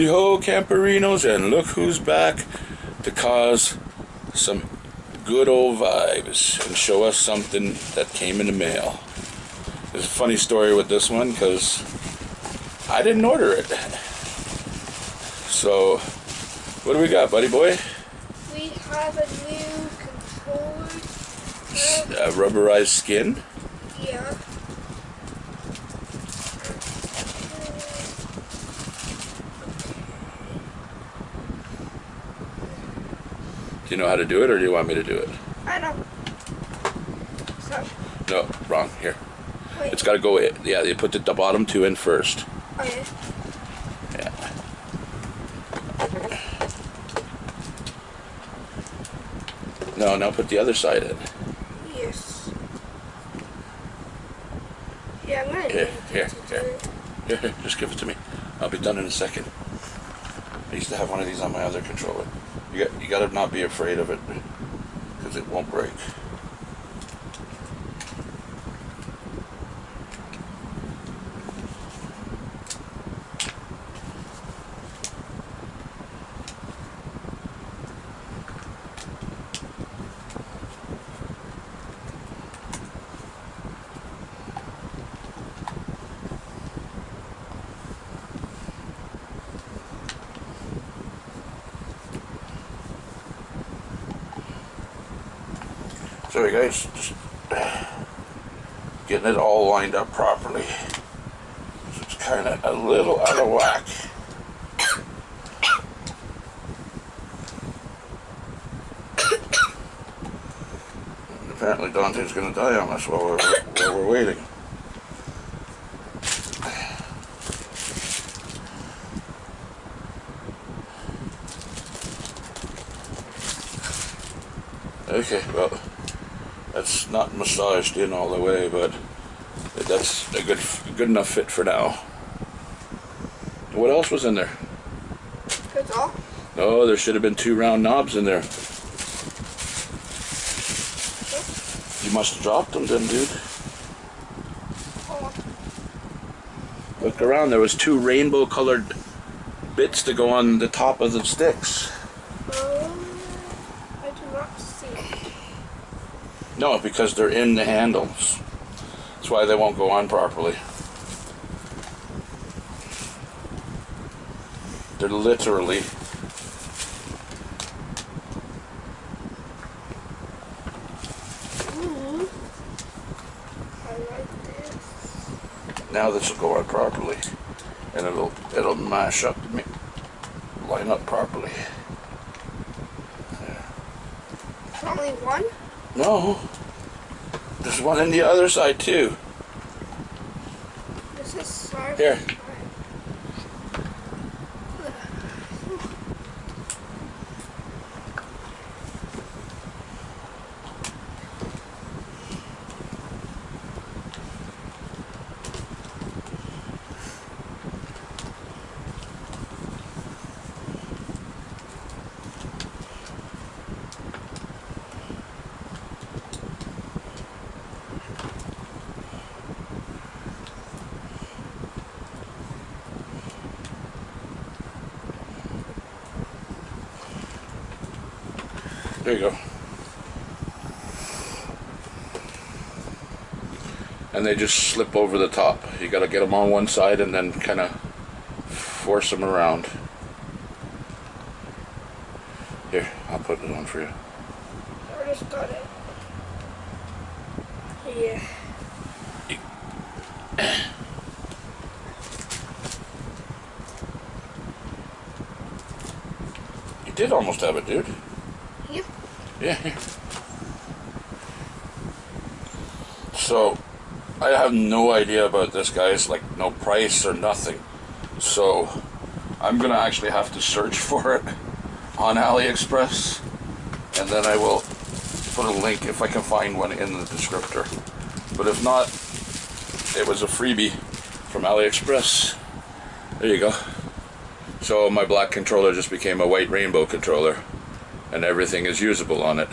Howdy ho, Camperinos, and look who's back to cause some good old vibes and show us something that came in the mail. There's a funny story with this one because I didn't order it. So, what do we got, buddy boy? We have a new controller. Rubberized skin. Yeah. Do you know how to do it, or do you want me to do it? I don't. So. No, wrong. Here. Wait. It's got to go in. Yeah, you put the bottom two in first. Okay. Yeah. No, now put the other side in. Yes. Yeah, I'm gonna Here, need here, to do here. it. Here, just give it to me. I'll be done in a second. I used to have one of these on my other controller. You got to not be afraid of it, because it won't break. Sorry guys, just getting it all lined up properly. So it's kind of a little out of whack. And apparently Dante's going to die on us while we're waiting. Okay, well, that's not massaged in all the way, but that's a good enough fit for now. What else was in there? That's all? Oh, there should have been 2 round knobs in there. You must have dropped them then, dude. Oh. Look around, there was 2 rainbow colored bits to go on the top of the sticks. I do not see it. No, because they're in the handles. That's why they won't go on properly. They're literally I like this. now this will go on properly, and it'll mash up, line up properly. There. Only one? No, there's one on the other side too. This is sorry. Here. There you go. And they just slip over the top. You got to get them on one side and then kind of force them around. Here, I'll put it on for you. I just got it. Yeah. You did almost have it, dude. Yep. Yeah. So, I have no idea about this, guys. Like, no price or nothing. So, I'm gonna actually have to search for it on AliExpress, and then I will put a link if I can find one in the descriptor. But if not, it was a freebie from AliExpress. There you go. So my black controller just became a white rainbow controller, and everything is usable on it.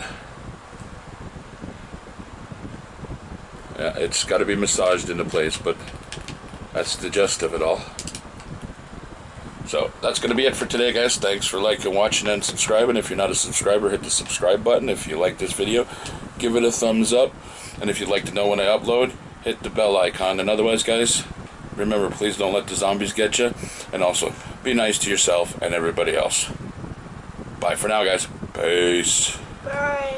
Yeah, it's got to be massaged into place, but that's the gist of it all. So that's going to be it for today, guys. Thanks for liking, watching, and subscribing. If you're not a subscriber, hit the subscribe button. If you like this video, give it a thumbs up. And if you'd like to know when I upload, hit the bell icon. And otherwise, guys, remember, please don't let the zombies get you. And also, be nice to yourself and everybody else. Bye for now, guys. Peace. Bye.